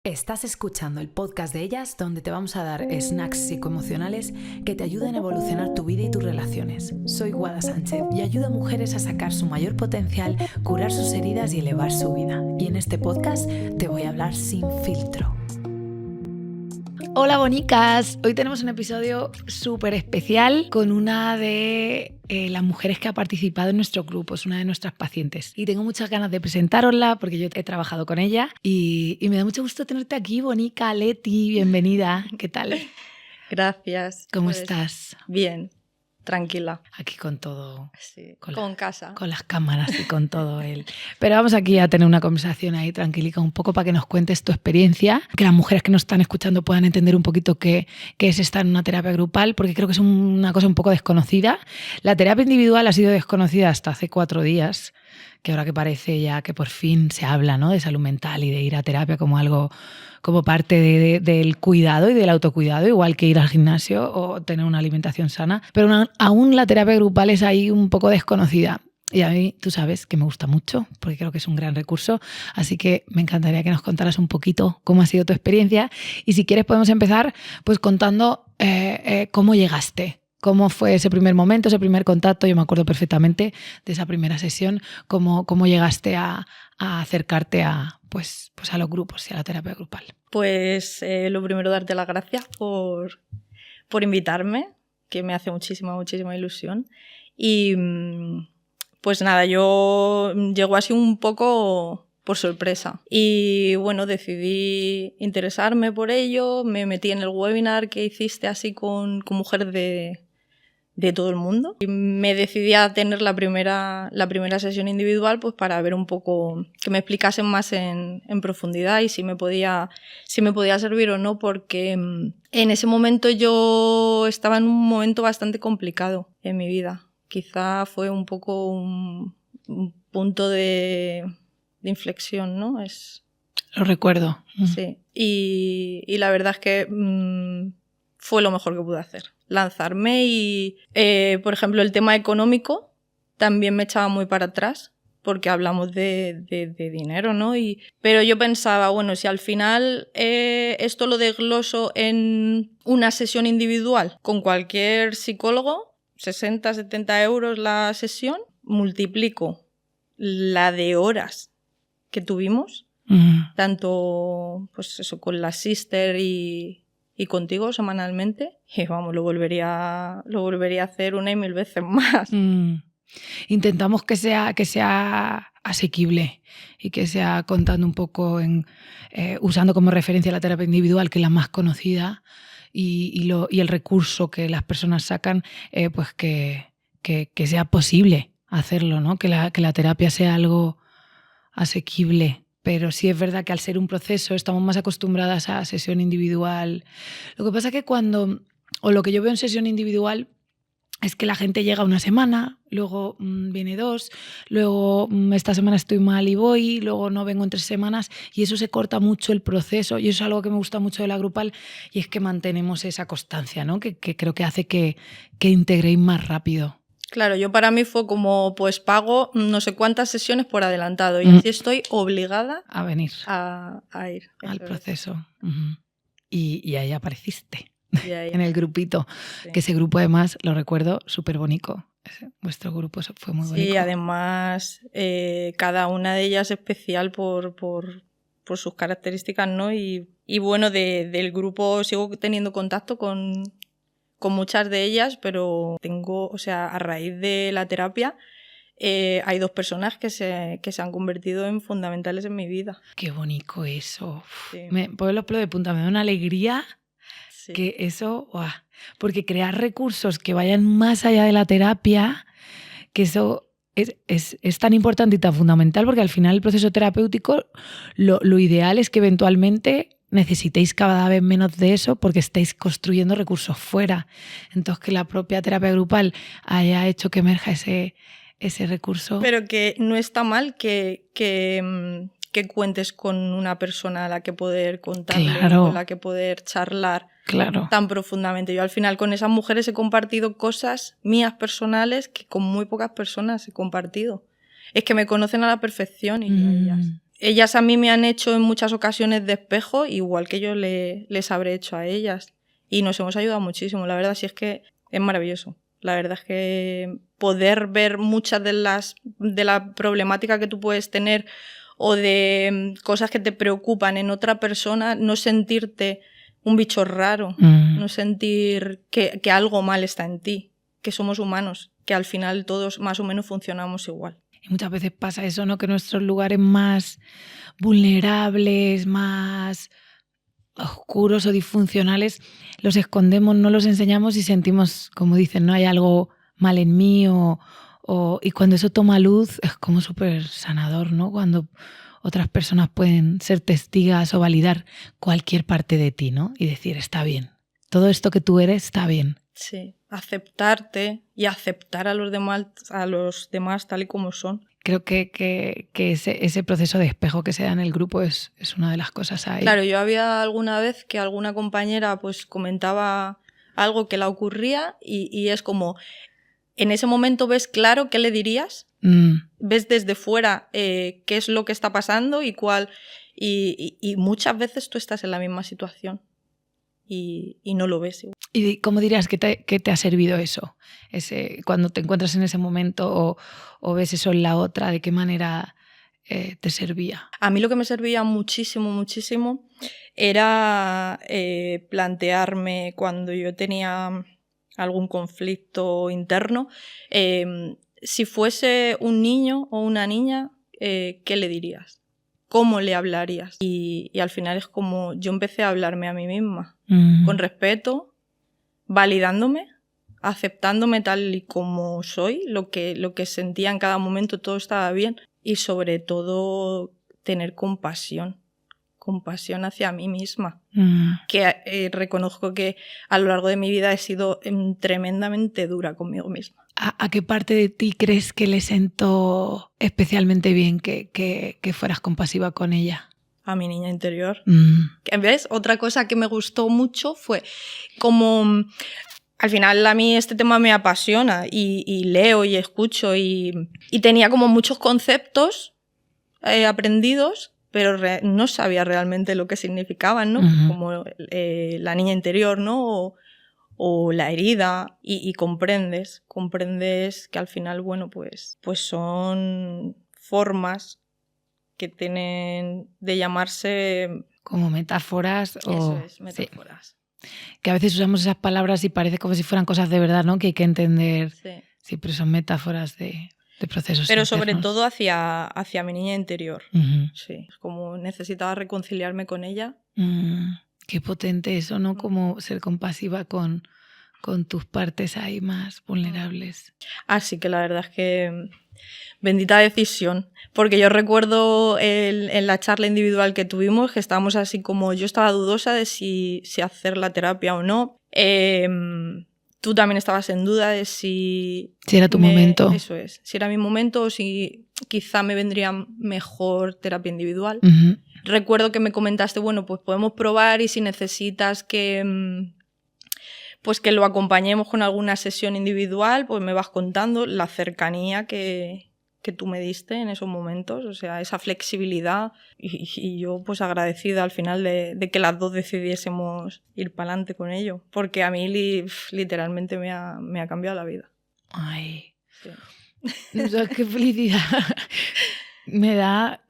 Estás escuchando el podcast de ellas, donde te vamos a dar snacks psicoemocionales que te ayuden a evolucionar tu vida y tus relaciones. Soy Guada Sánchez y ayudo a mujeres a sacar su mayor potencial, curar sus heridas y elevar su vida. Y en este podcast te voy a hablar sin filtro. Hola bonicas, hoy tenemos un episodio súper especial con una de las mujeres que ha participado en nuestro grupo, es una de nuestras pacientes y tengo muchas ganas de presentárosla porque yo he trabajado con ella y me da mucho gusto tenerte aquí, bonica. Leti, bienvenida, ¿qué tal? Gracias. ¿Cómo estás? Bien, tranquila. Aquí con todo. Sí, con casa. Con las cámaras y con todo él. Pero vamos aquí a tener una conversación ahí tranquilica un poco para que nos cuentes tu experiencia, que las mujeres que nos están escuchando puedan entender un poquito qué es estar en una terapia grupal, porque creo que es una cosa un poco desconocida. La terapia individual ha sido desconocida hasta hace 4 días, que ahora que parece ya que por fin se habla, ¿no?, de salud mental y de ir a terapia como algo, como parte del cuidado y del autocuidado, igual que ir al gimnasio o tener una alimentación sana. Pero aún la terapia grupal es ahí un poco desconocida. Y a mí, tú sabes que me gusta mucho, porque creo que es un gran recurso. Así que me encantaría que nos contaras un poquito cómo ha sido tu experiencia. Y si quieres podemos empezar pues contando cómo llegaste. ¿Cómo fue ese primer momento, ese primer contacto? Yo me acuerdo perfectamente de esa primera sesión. ¿Cómo llegaste a acercarte a los grupos y a la terapia grupal? Pues lo primero, darte las gracias por invitarme, que me hace muchísima ilusión. Y pues nada, yo llego así un poco por sorpresa. Y bueno, decidí interesarme por ello, me metí en el webinar que hiciste así con mujeres de todo el mundo. Y me decidí a tener la primera sesión individual pues para ver un poco, que me explicasen más en profundidad y si me podía servir o no, porque en ese momento yo estaba en un momento bastante complicado en mi vida. Quizá fue un poco un punto de inflexión, ¿no? Lo recuerdo. Sí. Y la verdad es que fue lo mejor que pude hacer. Lanzarme y, por ejemplo, el tema económico también me echaba muy para atrás porque hablamos de dinero, ¿no? Pero yo pensaba, bueno, si al final esto lo desgloso en una sesión individual con cualquier psicólogo, 60, 70 euros la sesión, multiplico la de horas que tuvimos, tanto pues eso, con la sister y contigo semanalmente, y vamos, lo volvería a hacer 1 y 1000 veces más. Intentamos que sea asequible y que sea contando un poco usando como referencia la terapia individual, que es la más conocida, y el recurso que las personas sacan, pues que sea posible hacerlo, ¿no? Que la terapia sea algo asequible. Pero sí es verdad que al ser un proceso estamos más acostumbradas a sesión individual. Lo que pasa es que lo que yo veo en sesión individual es que la gente llega una semana, luego viene 2, luego esta semana estoy mal y voy, luego no vengo en 3 semanas, y eso se corta mucho el proceso, y eso es algo que me gusta mucho de la grupal, y es que mantenemos esa constancia, ¿no? Que creo que hace que integréis más rápido. Claro, yo para mí fue como, pues pago no sé cuántas sesiones por adelantado y así estoy obligada a venir, a ir al proceso. Y ahí apareciste. Ahí, en el grupito, sí. Que ese grupo además lo recuerdo súper bonito. Vuestro grupo fue muy bonito. Sí, además cada una de ellas especial por sus características, ¿no? Y bueno, del grupo sigo teniendo contacto con muchas de ellas, pero a raíz de la terapia hay 2 personas que se han convertido en fundamentales en mi vida. Qué bonito eso. Sí. Me pone los pelos de punta, me da una alegría. Sí. Que eso, ¡guau! Porque crear recursos que vayan más allá de la terapia, que eso es tan importante y tan fundamental, porque al final el proceso terapéutico, lo ideal es que eventualmente necesitéis cada vez menos de eso porque estáis construyendo recursos fuera. Entonces, que la propia terapia grupal haya hecho que emerja ese recurso. Pero que no está mal que cuentes con una persona a la que poder contarle, claro, con la que poder charlar, claro, tan profundamente. Yo al final con esas mujeres he compartido cosas mías personales que con muy pocas personas he compartido. Es que me conocen a la perfección y ellas. ellas a mí me han hecho en muchas ocasiones de espejo, igual que yo les habré hecho a ellas. Y nos hemos ayudado muchísimo, la verdad, sí es que es maravilloso. La verdad es que poder ver muchas de la problemática que tú puedes tener o de cosas que te preocupan en otra persona, no sentirte un bicho raro, no sentir que algo mal está en ti, que somos humanos, que al final todos más o menos funcionamos igual. Y muchas veces pasa eso, ¿no? Que nuestros lugares más vulnerables, más oscuros o disfuncionales, los escondemos, no los enseñamos y sentimos, como dicen, no hay algo mal en mí y cuando eso toma luz es como súper sanador, ¿no? Cuando otras personas pueden ser testigas o validar cualquier parte de ti, ¿no? Y decir, está bien, todo esto que tú eres está bien. Sí, aceptarte y aceptar a los demás tal y como son. Creo que ese proceso de espejo que se da en el grupo es una de las cosas ahí. Claro, yo había alguna vez que alguna compañera pues comentaba algo que le ocurría y es como, en ese momento ves claro qué le dirías, ves desde fuera qué es lo que está pasando y muchas veces tú estás en la misma situación y no lo ves igual. ¿Y cómo dirías que te ha servido eso? Cuando te encuentras en ese momento o ves eso en la otra, ¿de qué manera te servía? A mí lo que me servía muchísimo, muchísimo era plantearme cuando yo tenía algún conflicto interno, si fuese un niño o una niña, ¿qué le dirías? ¿Cómo le hablarías? Y al final es como yo empecé a hablarme a mí misma, con respeto, validándome, aceptándome tal y como soy, lo que sentía en cada momento, todo estaba bien. Y sobre todo tener compasión hacia mí misma. Que reconozco que a lo largo de mi vida he sido tremendamente dura conmigo misma. ¿A qué parte de ti crees que le sentó especialmente bien que fueras compasiva con ella? A mi niña interior. ¿Ves? Otra cosa que me gustó mucho fue como... Al final a mí este tema me apasiona y leo y escucho y tenía como muchos conceptos aprendidos, pero no sabía realmente lo que significaban, ¿no? Como la niña interior, ¿no? O la herida y comprendes que al final, bueno, pues son formas que tienen de llamarse... Como metáforas o... Eso es, metáforas. Sí. Que a veces usamos esas palabras y parece como si fueran cosas de verdad, ¿no? Que hay que entender. Sí, sí, pero son metáforas de procesos pero internos. Sobre todo hacia mi niña interior. Sí, como necesitaba reconciliarme con ella. Qué potente eso, ¿no? Como ser compasiva con tus partes ahí más vulnerables. Así que la verdad es que bendita decisión, porque yo recuerdo en la charla individual que tuvimos que estábamos así como yo estaba dudosa de si hacer la terapia o no. Tú también estabas en duda de si era tu momento. Eso es, si era mi momento o si quizá me vendría mejor terapia individual. Recuerdo que me comentaste, bueno, pues podemos probar y si necesitas que lo acompañemos con alguna sesión individual, pues me vas contando la cercanía que tú me diste en esos momentos, o sea, esa flexibilidad y yo pues agradecida al final de que las dos decidiésemos ir para adelante con ello, porque a mí literalmente me ha cambiado la vida. Ay, sí. Qué felicidad me da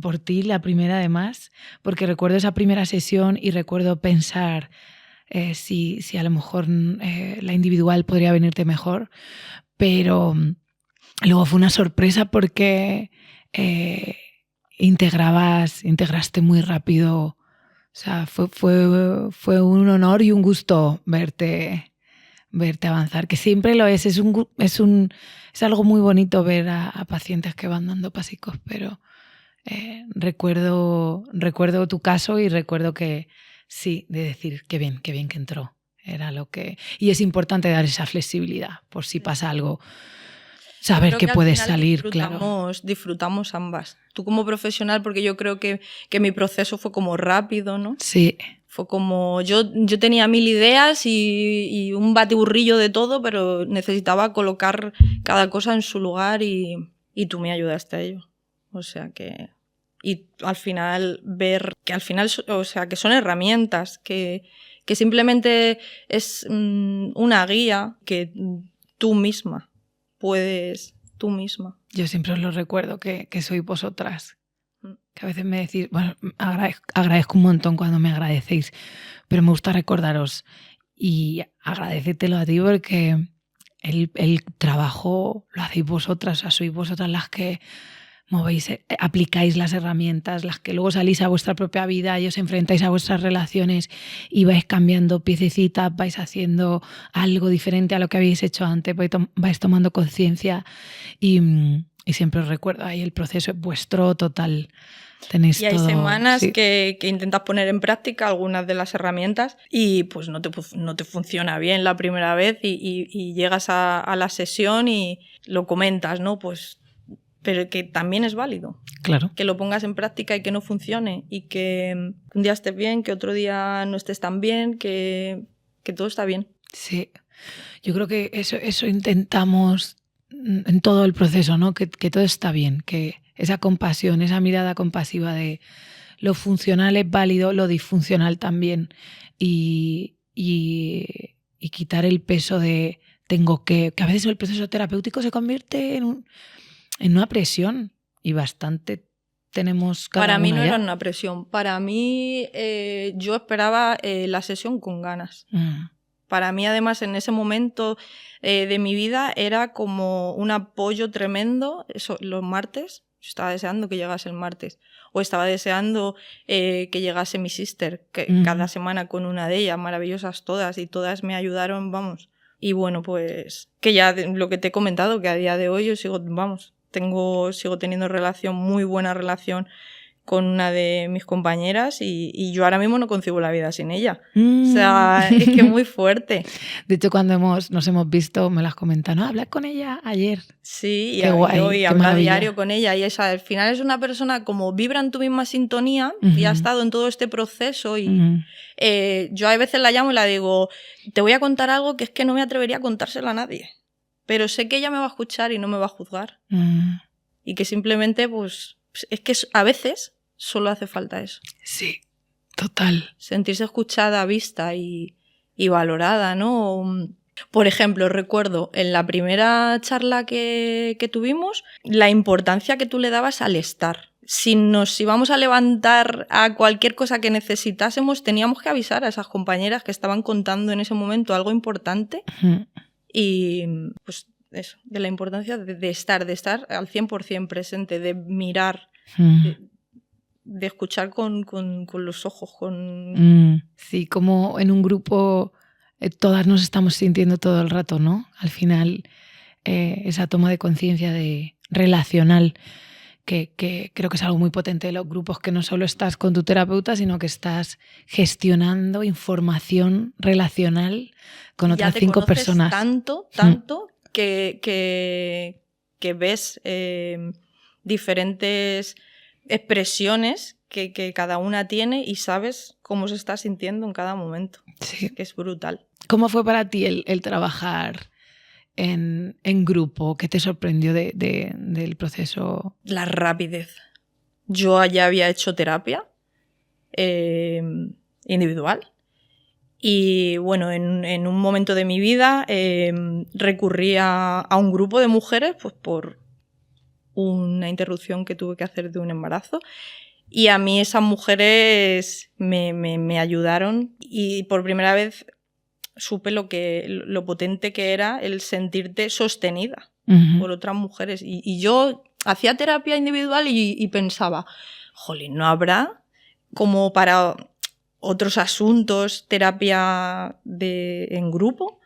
por ti la primera además, porque recuerdo esa primera sesión y recuerdo pensar si a lo mejor la individual podría venirte mejor, pero luego fue una sorpresa porque integraste muy rápido. O sea, fue un honor y un gusto verte avanzar, que siempre lo es. Es algo muy bonito ver a pacientes que van dando pasicos, pero recuerdo tu caso y recuerdo que sí, de decir qué bien que entró. Era lo que... Y es importante dar esa flexibilidad por si pasa algo. Saber que puedes salir, claro. Disfrutamos ambas. Tú como profesional, porque yo creo que mi proceso fue como rápido, ¿no? Sí. Fue como... Yo tenía 1000 ideas y un batiburrillo de todo, pero necesitaba colocar cada cosa en su lugar y tú me ayudaste a ello. O sea que Y al final ver que al final, o sea, que son herramientas, que simplemente es una guía que tú misma puedes, tú misma. Yo siempre os lo recuerdo que sois vosotras. Que a veces me decís, bueno, agradezco un montón cuando me agradecéis, pero me gusta recordaros y agradecértelo a ti porque el trabajo lo hacéis vosotras, o sea, sois vosotras las que movéis, aplicáis las herramientas, las que luego salís a vuestra propia vida y os enfrentáis a vuestras relaciones y vais cambiando piececitas, vais haciendo algo diferente a lo que habéis hecho antes, vais tomando conciencia y siempre os recuerdo, ahí el proceso es vuestro total. Tenéis y hay todo, semanas sí. que intentas poner en práctica algunas de las herramientas y pues no te funciona bien la primera vez y llegas a la sesión y lo comentas, ¿no? Pues, pero que también es válido. Claro. Que lo pongas en práctica y que no funcione y que un día estés bien, que otro día no estés tan bien, que todo está bien. Sí, yo creo que eso intentamos en todo el proceso, ¿no? Que todo está bien, que esa compasión, esa mirada compasiva de lo funcional es válido, lo disfuncional también y quitar el peso de tengo que a veces el proceso terapéutico se convierte en una presión y bastante tenemos cada Para mí no una ya. era una presión, para mí yo esperaba la sesión con ganas. Para mí, además, en ese momento de mi vida era como un apoyo tremendo. Eso, los martes, yo estaba deseando que llegase el martes. O estaba deseando que llegase mi sister, que cada semana con una de ellas, maravillosas todas, y todas me ayudaron, vamos. Y bueno, pues que ya lo que te he comentado, que a día de hoy yo sigo teniendo muy buena relación con una de mis compañeras y yo ahora mismo no concibo la vida sin ella. O sea, es que es muy fuerte. De hecho, cuando nos hemos visto, me las comentan, ¿no? Hablé con ella ayer. Sí, qué guay, y habla diario con ella. Y al final es una persona como vibra en tu misma sintonía y ha estado en todo este proceso. Y yo a veces la llamo y la digo, te voy a contar algo que es que no me atrevería a contárselo a nadie. Pero sé que ella me va a escuchar y no me va a juzgar. Y que simplemente, pues, es que a veces solo hace falta eso. Sí, total. Sentirse escuchada, vista y valorada, ¿no? Por ejemplo, recuerdo en la primera charla que tuvimos la importancia que tú le dabas al estar. Si nos íbamos a levantar a cualquier cosa que necesitásemos, teníamos que avisar a esas compañeras que estaban contando en ese momento algo importante. Y pues eso, de la importancia de estar al 100% presente, de mirar, de escuchar con los ojos. Sí, como en un grupo todas nos estamos sintiendo todo el rato, ¿no? Al final, esa toma de conciencia relacional, que creo que es algo muy potente de los grupos, que no solo estás con tu terapeuta, sino que estás gestionando información relacional con otras 5 personas. Tanto que ves diferentes expresiones que cada una tiene y sabes cómo se está sintiendo en cada momento. Sí. Que es brutal. ¿Cómo fue para ti el trabajar en grupo? ¿Qué te sorprendió del proceso? La rapidez. Yo ya había hecho terapia individual y bueno, en un momento de mi vida recurrí a un grupo de mujeres pues por una interrupción que tuve que hacer de un embarazo y a mí esas mujeres me ayudaron y por primera vez supe lo potente que era el sentirte sostenida por otras mujeres. Y yo hacía terapia individual y pensaba, jolín, ¿no habrá como para otros asuntos terapia en grupo?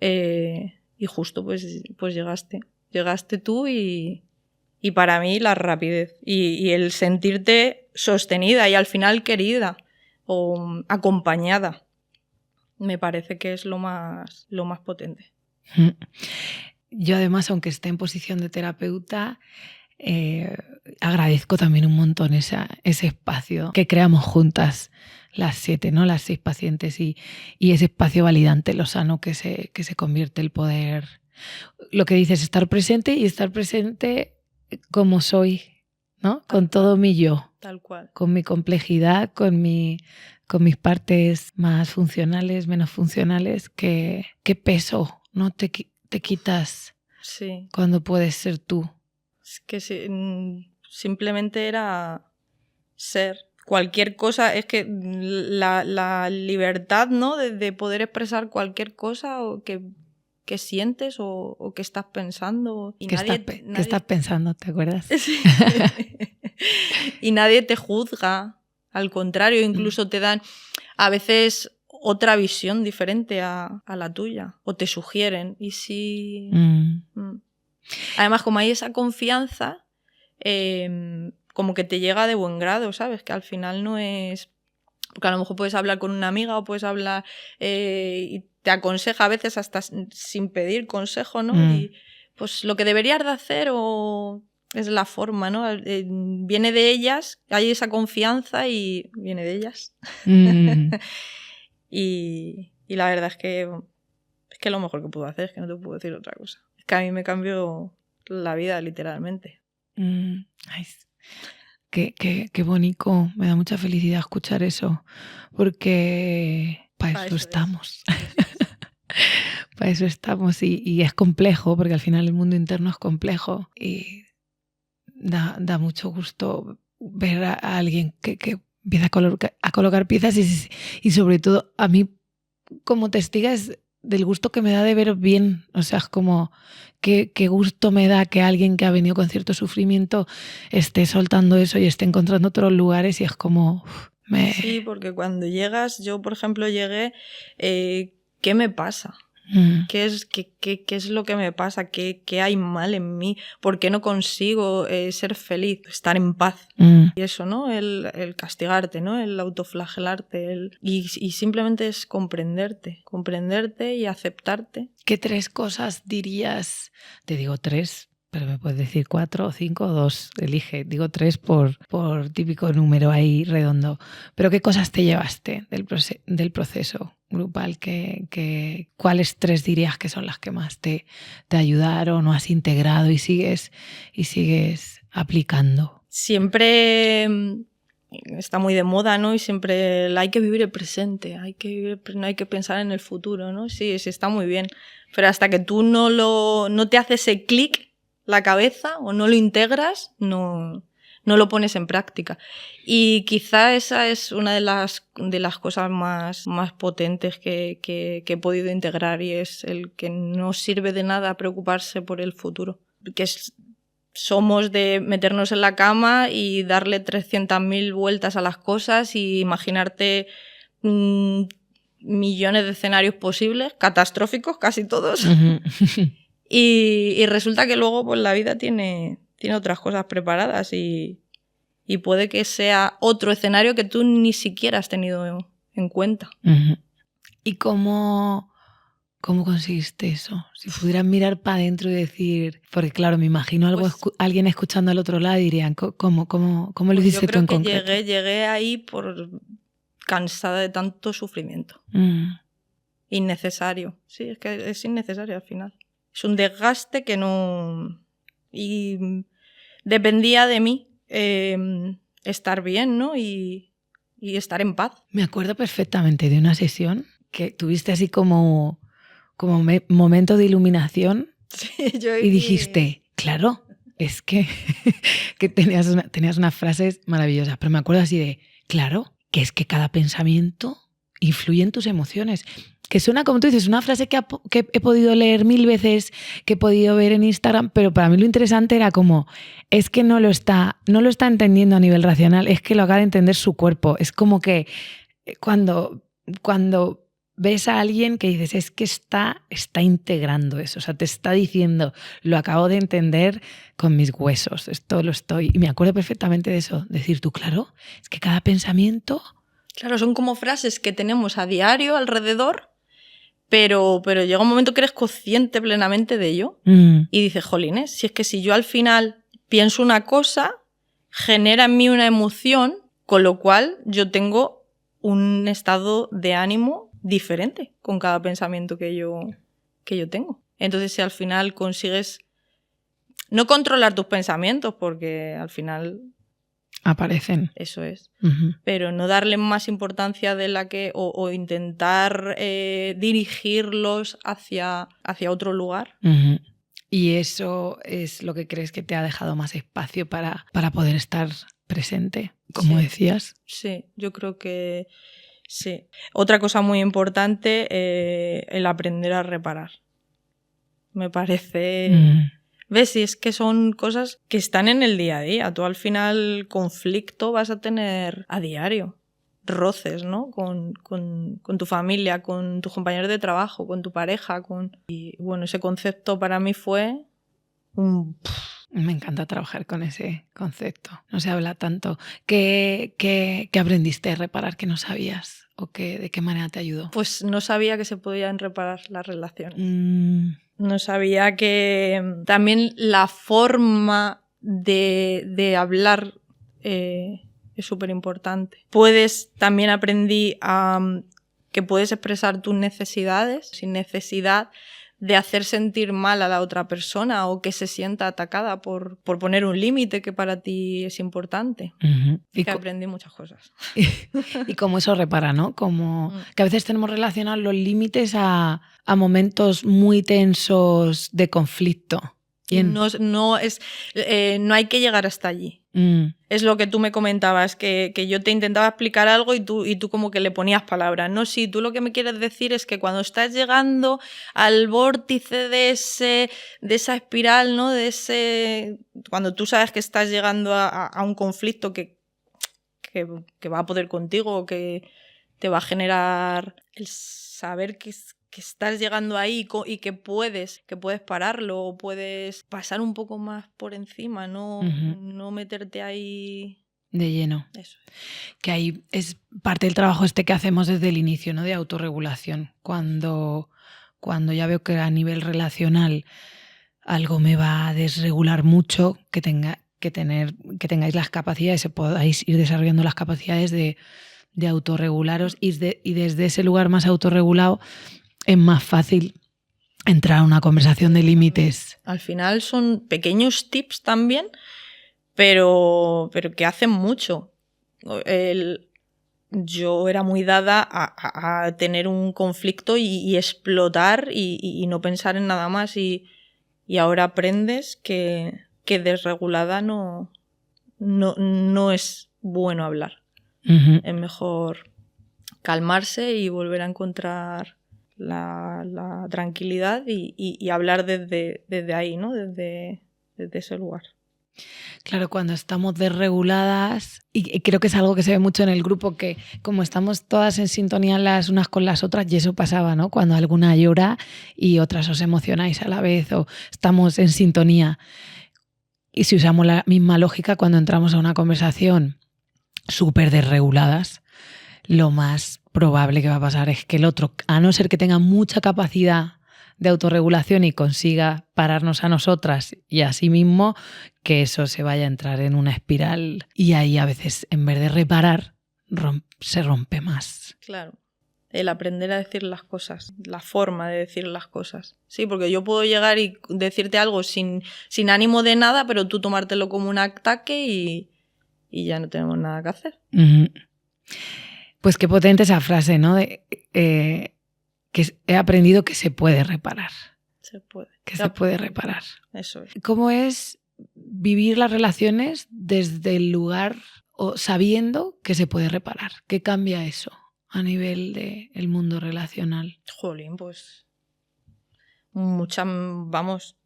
Y justo pues llegaste tú y para mí la rapidez y el sentirte sostenida y al final querida o acompañada. Me parece que es lo más potente. Yo además, aunque esté en posición de terapeuta, agradezco también un montón ese espacio que creamos juntas las 7, ¿no? Las 6 pacientes y ese espacio validante, lo sano que se convierte el poder. Lo que dices, estar presente y estar presente como soy, ¿no? Con todo mi yo. Tal cual. Con mi complejidad, con mis partes más funcionales, menos funcionales. ¿Qué peso, no te quitas Sí. cuando puedes ser tú? Es que simplemente era ser. Cualquier cosa, es que la libertad, ¿no? De poder expresar cualquier cosa o que sientes o que estás pensando. Y ¿Qué estás pensando? ¿Te acuerdas? Sí. Y nadie te juzga. Al contrario, incluso te dan a veces otra visión diferente a la tuya. O te sugieren. Y sí. Además, como hay esa confianza, como que te llega de buen grado, ¿sabes? Que al final no es... Porque a lo mejor puedes hablar con una amiga o puedes hablar y te aconseja a veces hasta sin pedir consejo, ¿no? Y pues lo que deberías de hacer o es la forma, ¿no? Viene de ellas, hay esa confianza y viene de ellas. Y la verdad es que lo mejor que puedo hacer, es que no te puedo decir otra cosa. Es que a mí me cambió la vida, literalmente. Ay, qué bonito, me da mucha felicidad escuchar eso, porque para eso estamos. Para eso estamos y es complejo, porque al final el mundo interno es complejo y da mucho gusto ver a alguien que empieza a colocar piezas y sobre todo a mí como testiga es del gusto que me da de ver bien, o sea, es como qué gusto me da que alguien que ha venido con cierto sufrimiento esté soltando eso y esté encontrando otros lugares y es como... Sí, porque cuando llegas, yo por ejemplo llegué, ¿qué me pasa? ¿Qué es lo que me pasa? ¿Qué hay mal en mí? ¿Por qué no consigo ser feliz? Estar en paz. Y eso, ¿no? El castigarte, ¿no? El autoflagelarte. Y simplemente es comprenderte y aceptarte. ¿Qué 3 cosas dirías? Te digo 3, pero me puedes decir 4 o 5 o 2. Elige. Digo 3 por típico número ahí redondo. Pero ¿qué cosas te llevaste del proceso grupal? ¿Cuáles 3 dirías que son las que más te ayudaron o has integrado y sigues aplicando? Siempre está muy de moda, ¿no? Y siempre hay que vivir el presente, no hay que pensar en el futuro, ¿no? Sí, está muy bien. Pero hasta que tú no te hace ese clic la cabeza o no lo integras, no lo pones en práctica. Y quizá esa es una de las cosas más potentes que he podido integrar y es el que no sirve de nada preocuparse por el futuro. Que somos de meternos en la cama y darle 300.000 vueltas a las cosas y imaginarte millones de escenarios posibles, catastróficos casi todos. Uh-huh. Y resulta que luego pues la vida tiene otras cosas preparadas y puede que sea otro escenario que tú ni siquiera has tenido en cuenta. Uh-huh. ¿Y cómo conseguiste eso? Si pudieras mirar para adentro y decir... Porque claro, me imagino alguien escuchando al otro lado y dirían, ¿cómo lo hiciste tú en concreto? Llegué ahí por cansada de tanto sufrimiento. Innecesario. Sí, es que es innecesario al final. Es un desgaste que no... Y dependía de mí estar bien, ¿no? Y estar en paz. Me acuerdo perfectamente de una sesión que tuviste así como momento de iluminación. Sí, y dijiste, claro, es que tenías unas frases maravillosas, pero me acuerdo así de, claro, que es que cada pensamiento influye en tus emociones. Que suena, como tú dices, una frase que he podido leer 1000 veces, que he podido ver en Instagram, pero para mí lo interesante era como, es que no lo está entendiendo a nivel racional, es que lo acaba de entender su cuerpo. Es como que cuando ves a alguien que dices, es que está integrando eso, o sea, te está diciendo, lo acabo de entender con mis huesos, esto lo estoy... Y me acuerdo perfectamente de eso, decir tú, claro, es que cada pensamiento... Claro, son como frases que tenemos a diario alrededor, pero llega un momento que eres consciente plenamente de ello y dices, jolines, si es que si yo al final pienso una cosa, genera en mí una emoción, con lo cual yo tengo un estado de ánimo diferente con cada pensamiento que yo tengo. Entonces, si al final consigues no controlar tus pensamientos, porque al final Aparecen. Eso es. Uh-huh. Pero no darle más importancia de la que... o intentar dirigirlos hacia otro lugar. Uh-huh. Y eso es lo que crees que te ha dejado más espacio para poder estar presente, como decías. Sí, yo creo que sí. Otra cosa muy importante, el aprender a reparar. Me parece... ¿Ves? Si es que son cosas que están en el día a día. Tú al final conflicto vas a tener a diario. Roces, ¿no? Con tu familia, con tus compañeros de trabajo, con tu pareja. Y bueno, ese concepto para mí fue un... Me encanta trabajar con ese concepto. No se habla tanto. ¿Qué aprendiste a reparar que no sabías? ¿O de qué manera te ayudó? Pues no sabía que se podían reparar las relaciones. No sabía que también la forma de hablar es súper importante. También aprendí que puedes expresar tus necesidades sin necesidad de hacer sentir mal a la otra persona o que se sienta atacada por poner un límite que para ti es importante. Uh-huh. Y que aprendí muchas cosas. Y cómo eso repara, ¿no? Como que a veces tenemos relacionados los límites a momentos muy tensos de conflicto. No hay que llegar hasta allí. Es lo que tú me comentabas, que yo te intentaba explicar algo y tú como que le ponías palabras. No, sí, tú lo que me quieres decir es que cuando estás llegando al vórtice de esa espiral, ¿no? Cuando tú sabes que estás llegando a un conflicto que va a poder contigo, o que te va a generar el saber que estás llegando ahí y que puedes pararlo o puedes pasar un poco más por encima, no meterte ahí de lleno. Eso. Que ahí es parte del trabajo que hacemos desde el inicio, ¿no? De autorregulación. Cuando ya veo que a nivel relacional algo me va a desregular mucho, que tengáis las capacidades, podáis ir desarrollando las capacidades de autorregularos y desde ese lugar más autorregulado es más fácil entrar a una conversación de límites. Al final son pequeños tips también, pero que hacen mucho. Yo era muy dada a tener un conflicto y explotar y no pensar en nada más. Y ahora aprendes que desregulada no es bueno hablar. Uh-huh. Es mejor calmarse y volver a encontrar la tranquilidad y hablar desde ahí, ¿no? Desde ese lugar. Claro, cuando estamos desreguladas, y creo que es algo que se ve mucho en el grupo, que como estamos todas en sintonía las unas con las otras, y eso pasaba, ¿no? Cuando alguna llora y otras os emocionáis a la vez o estamos en sintonía. Y si usamos la misma lógica cuando entramos a una conversación súper desreguladas, lo más probable que va a pasar es que el otro, a no ser que tenga mucha capacidad de autorregulación y consiga pararnos a nosotras y a sí mismo, que eso se vaya a entrar en una espiral y ahí a veces en vez de reparar se rompe más. Claro, el aprender a decir las cosas, la forma de decir las cosas. Sí, porque yo puedo llegar y decirte algo sin ánimo de nada, pero tú tomártelo como un ataque y ya no tenemos nada que hacer. Uh-huh. Pues qué potente esa frase, ¿no? Que he aprendido que se puede reparar. Se puede. Que se puede reparar. Eso es. ¿Cómo es vivir las relaciones desde el lugar o sabiendo que se puede reparar? ¿Qué cambia eso a nivel del mundo relacional? Jolín, pues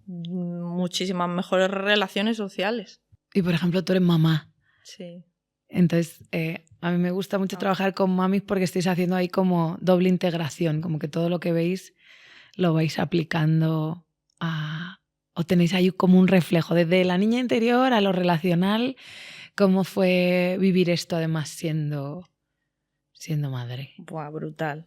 muchísimas mejores relaciones sociales. Y por ejemplo, tú eres mamá. Sí. Entonces, a mí me gusta mucho trabajar con mamis porque estáis haciendo ahí como doble integración, como que todo lo que veis lo vais aplicando o tenéis ahí como un reflejo desde la niña interior a lo relacional. ¿Cómo fue vivir esto además siendo madre? Buah, brutal.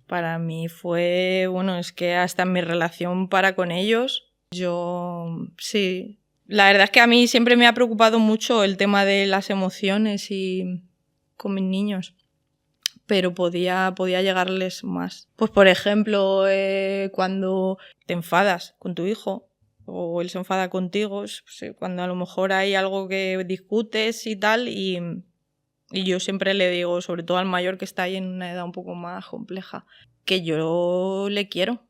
Para mí fue, bueno, es que hasta en mi relación con ellos, yo sí. La verdad es que a mí siempre me ha preocupado mucho el tema de las emociones y con mis niños, pero podía llegarles más. Pues por ejemplo, cuando te enfadas con tu hijo o él se enfada contigo, pues, cuando a lo mejor hay algo que discutes y tal, y yo siempre le digo, sobre todo al mayor que está ahí en una edad un poco más compleja, que yo le quiero,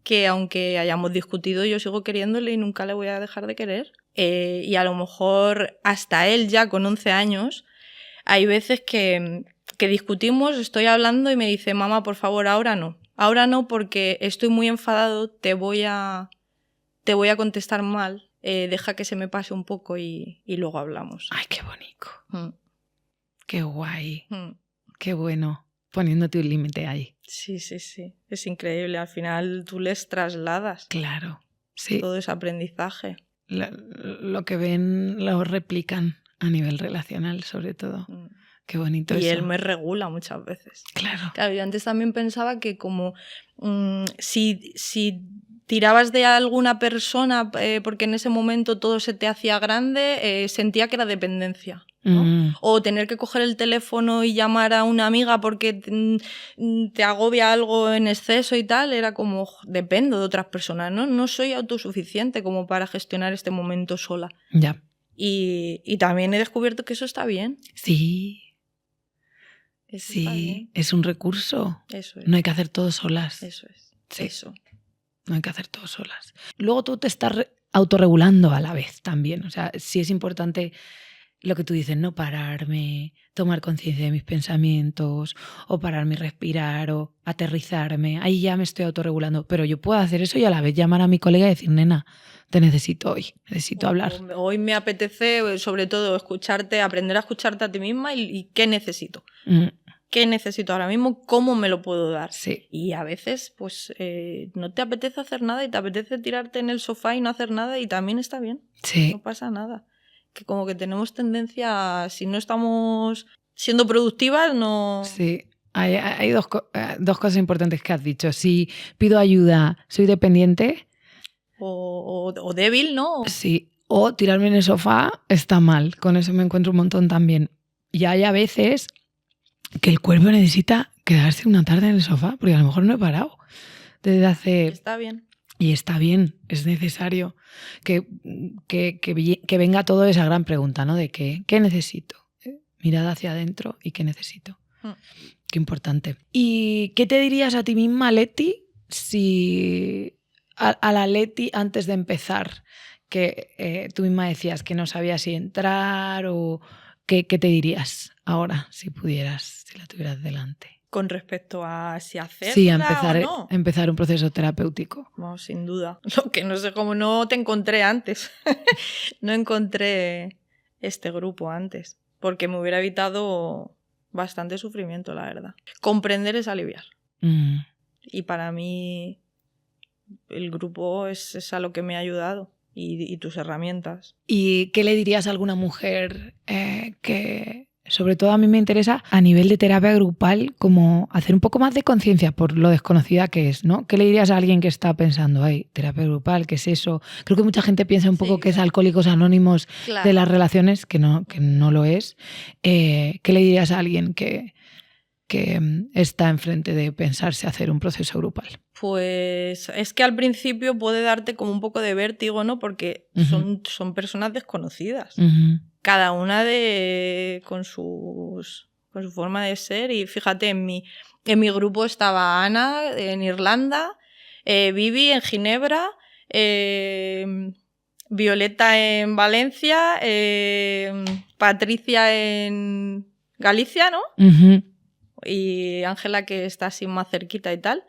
que aunque hayamos discutido yo sigo queriéndole y nunca le voy a dejar de querer. Y a lo mejor hasta él ya con 11 años, hay veces que discutimos, estoy hablando y me dice, mamá, por favor, ahora no porque estoy muy enfadado, te voy a contestar mal, deja que se me pase un poco y luego hablamos. Ay, qué bonito. Mm. Qué guay. Qué bueno. Poniéndote un límite ahí. Sí. Es increíble. Al final tú les trasladas. Claro. Sí. Todo ese aprendizaje. Lo que ven lo replican a nivel relacional, sobre todo. Qué bonito y eso. Él me regula muchas veces. Claro. Claro, yo antes también pensaba que como si tirabas de alguna persona porque en ese momento todo se te hacía grande, sentía que era dependencia, ¿no? O tener que coger el teléfono y llamar a una amiga porque te agobia algo en exceso y tal, era como, dependo de otras personas, ¿no? No soy autosuficiente como para gestionar este momento sola. Ya. Y también he descubierto que eso está bien. Sí. Eso está bien. Es un recurso. Eso es. No hay que hacer todo solas. Eso es. Sí. Eso. No hay que hacer todo solas. Luego tú te estás autorregulando a la vez también. O sea, sí es importante lo que tú dices, no pararme, tomar conciencia de mis pensamientos, o pararme y respirar, o aterrizarme. Ahí ya me estoy autorregulando. Pero yo puedo hacer eso y a la vez llamar a mi colega y decir, nena, te necesito hoy, necesito hablar. Hoy me apetece, sobre todo, escucharte, aprender a escucharte a ti misma y qué necesito. ¿Qué necesito ahora mismo? ¿Cómo me lo puedo dar? Sí. Y a veces, pues, no te apetece hacer nada y te apetece tirarte en el sofá y no hacer nada y también está bien. Sí. No pasa nada. Que como que tenemos tendencia, si no estamos siendo productivas, no... Sí. Hay dos cosas importantes que has dicho. Si pido ayuda, soy dependiente. O débil, ¿no? Sí. O tirarme en el sofá está mal. Con eso me encuentro un montón también. Y hay a veces que el cuerpo necesita quedarse una tarde en el sofá, porque a lo mejor no he parado desde hace... Está bien. Y está bien, es necesario que venga todo esa gran pregunta, ¿no? De qué necesito. Mirada hacia adentro y qué necesito. Qué importante. ¿Y qué te dirías a ti misma, Leti, si a la Leti antes de empezar, que tú misma decías que no sabías si entrar o qué te dirías ahora si pudieras, si la tuvieras delante? Con respecto a si hacerla sí, o no. empezar un proceso terapéutico. No, sin duda. Lo que no sé cómo no te encontré antes. No encontré este grupo antes, porque me hubiera evitado bastante sufrimiento, la verdad. Comprender es aliviar. Y para mí el grupo es a lo que me ha ayudado y tus herramientas. ¿Y qué le dirías a alguna mujer que, sobre todo a mí me interesa a nivel de terapia grupal, como hacer un poco más de conciencia por lo desconocida que es, ¿no? ¿Qué le dirías a alguien que está pensando, ay, terapia grupal, qué es eso? Creo que mucha gente piensa un poco que es Alcohólicos Anónimos de las relaciones, que no lo es. ¿Qué le dirías a alguien que está enfrente de pensarse hacer un proceso grupal? Pues es que al principio puede darte como un poco de vértigo, ¿no? Porque son personas desconocidas. Cada una con su forma de ser. Y fíjate, en mi grupo estaba Ana en Irlanda, Vivi en Ginebra, Violeta en Valencia, Patricia en Galicia, ¿no? Y Ángela, que está así más cerquita y tal.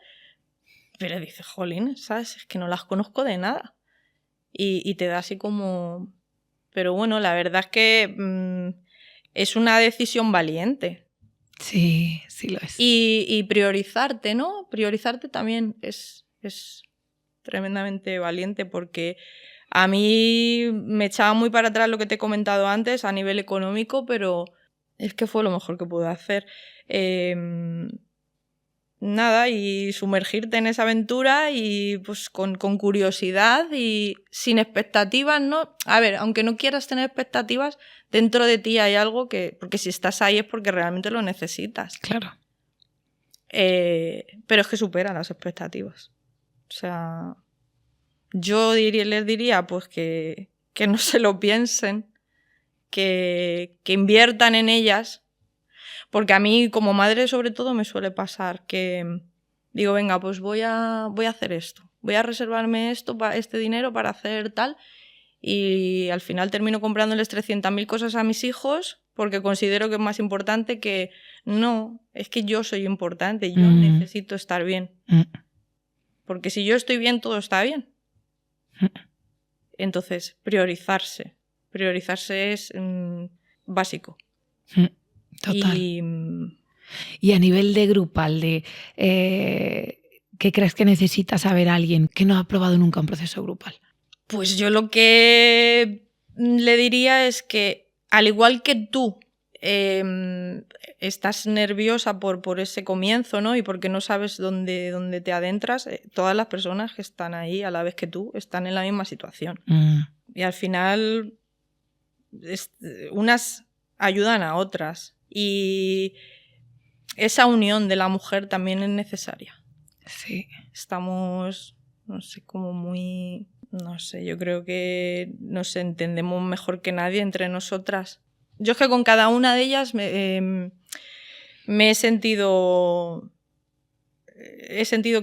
Pero dices, jolín, ¿sabes? Es que no las conozco de nada. Y te da así como... Pero bueno, la verdad es que es una decisión valiente. Sí, sí lo es. Y priorizarte, ¿no? Priorizarte también es tremendamente valiente, porque a mí me echaba muy para atrás lo que te he comentado antes a nivel económico, pero es que fue lo mejor que pude hacer. Nada, y sumergirte en esa aventura y pues con curiosidad y sin expectativas, ¿no? A ver, aunque no quieras tener expectativas, dentro de ti hay algo que... Porque si estás ahí es porque realmente lo necesitas. Claro. Pero es que supera las expectativas. O sea, Yo les diría pues que no se lo piensen, que inviertan en ellas, porque a mí como madre sobre todo me suele pasar que digo, venga, pues voy a hacer esto, voy a reservarme este dinero para hacer tal, y al final termino comprándoles 300.000 cosas a mis hijos porque considero que es más importante que no, es que yo soy importante, yo necesito estar bien. Porque si yo estoy bien, todo está bien. Entonces, priorizarse. Priorizarse es básico. Total. Y a nivel de grupal, ¿qué crees que necesita saber alguien que no ha probado nunca un proceso grupal? Pues yo lo que le diría es que, al igual que tú estás nerviosa por ese comienzo, ¿no? Y porque no sabes dónde te adentras, todas las personas que están ahí a la vez que tú están en la misma situación. Y al final unas ayudan a otras. Y esa unión de la mujer también es necesaria. Sí. Estamos, no sé, como muy... No sé, yo creo que nos entendemos mejor que nadie entre nosotras. Yo es que con cada una de ellas me he sentido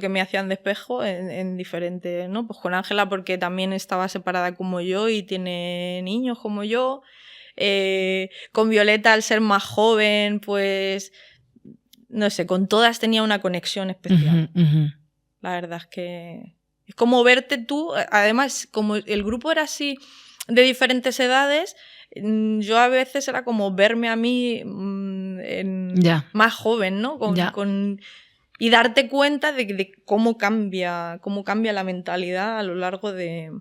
que me hacían de espejo en diferentes, ¿no? Pues con Ángela porque también estaba separada como yo y tiene niños como yo. Con Violeta, al ser más joven, pues no sé, con todas tenía una conexión especial. La verdad es que es como verte tú, además como el grupo era así de diferentes edades, yo a veces era como verme a mí más joven, ¿no? Y darte cuenta de cómo cambia la mentalidad a lo largo de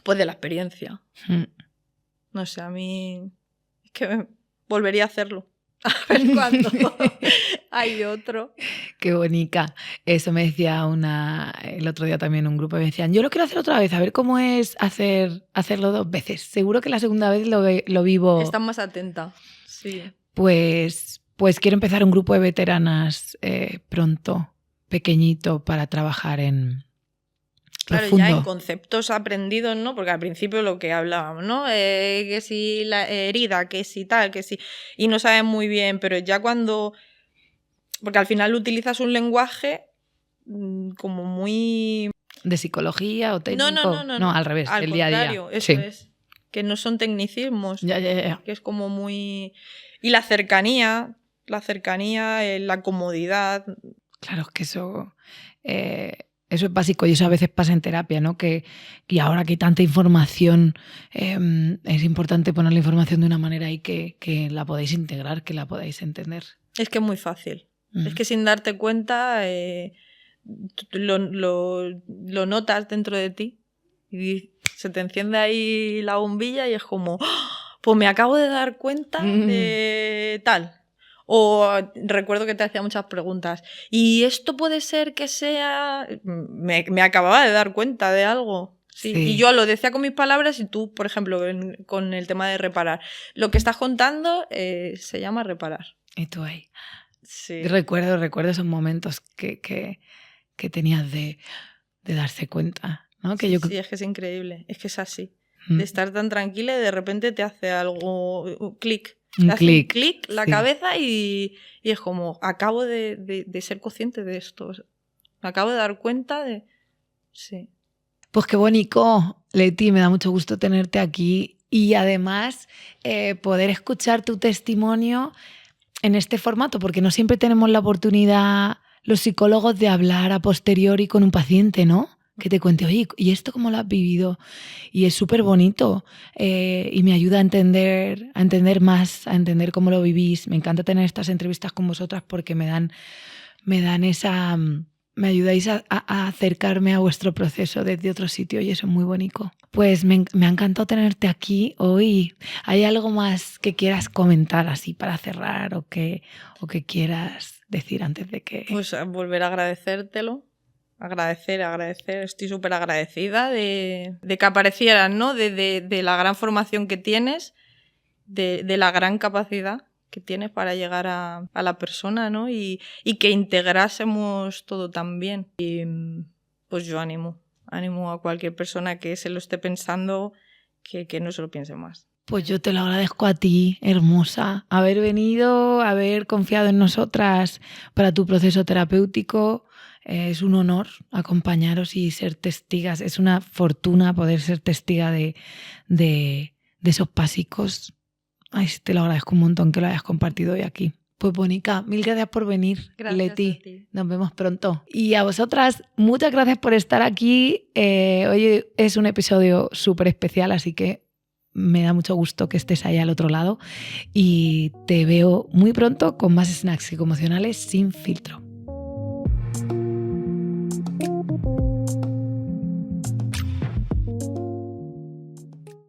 la experiencia. No sé, a mí es que volvería a hacerlo. A ver cuándo hay otro. Qué bonita. Eso me decía el otro día también un grupo, me decían, yo lo quiero hacer otra vez, a ver cómo es hacerlo 2 veces. Seguro que la segunda vez lo vivo. Estás más atenta, sí. Pues quiero empezar un grupo de veteranas pronto, pequeñito, para trabajar en... Claro, profundo. Ya en conceptos aprendidos, ¿no? Porque al principio lo que hablábamos, ¿no? Que si la herida, que si tal, que si... Y no sabes muy bien, pero ya cuando... Porque al final utilizas un lenguaje como muy... ¿De psicología o técnico? No, al revés, al el día a día. contrario, eso es. Que no son tecnicismos. Ya. Que es como muy... Y la cercanía, la comodidad... Claro, es que eso es básico y eso a veces pasa en terapia, ¿no? Y ahora que hay tanta información, es importante poner la información de una manera y que la podáis integrar, que la podáis entender. Es que es muy fácil. Es que sin darte cuenta lo notas dentro de ti y se te enciende ahí la bombilla y es como, ¡oh! Pues me acabo de dar cuenta de tal. O recuerdo que te hacía muchas preguntas. ¿Y esto puede ser que sea...? Me acababa de dar cuenta de algo. Sí. Y yo lo decía con mis palabras y tú, por ejemplo, con el tema de reparar. Lo que estás contando se llama reparar. Y tú ahí. Sí. Recuerdo esos momentos que tenías de darse cuenta, ¿no? Sí, es que es increíble. Es que es así. De estar tan tranquila y de repente te hace algo... Un clic. Un clic la cabeza y es como, acabo de ser consciente de esto. Me acabo de dar cuenta de... Sí. Pues qué bonito, Leti, me da mucho gusto tenerte aquí y además poder escuchar tu testimonio en este formato, porque no siempre tenemos la oportunidad los psicólogos de hablar a posteriori con un paciente, ¿no? Que te cuente, oye, ¿y esto cómo lo has vivido? Y es súper bonito y me ayuda a entender más, a entender cómo lo vivís. Me encanta tener estas entrevistas con vosotras porque me ayudáis a acercarme a vuestro proceso desde otro sitio y eso es muy bonito. Pues me ha encantado tenerte aquí hoy. ¿Hay algo más que quieras comentar así para cerrar o que quieras decir antes de que...? Pues volver a agradecértelo. Agradecer. Estoy súper agradecida de que aparecieras, ¿no? De la gran formación que tienes, de la gran capacidad que tienes para llegar a la persona, ¿no? Y que integrásemos todo tan bien. Y pues yo animo Animo a cualquier persona que se lo esté pensando que no se lo piense más. Pues yo te lo agradezco a ti, hermosa, haber venido, haber confiado en nosotras para tu proceso terapéutico. Es un honor acompañaros y ser testigas. Es una fortuna poder ser testiga de esos pasicos. Ay, te lo agradezco un montón que lo hayas compartido hoy aquí. Pues Bonica, mil gracias por venir. Gracias Leti, a ti. nos vemos pronto. Y a vosotras, muchas gracias por estar aquí. Hoy es un episodio súper especial, así que me da mucho gusto que estés ahí al otro lado y te veo muy pronto con más snacks psicoemocionales sin filtro.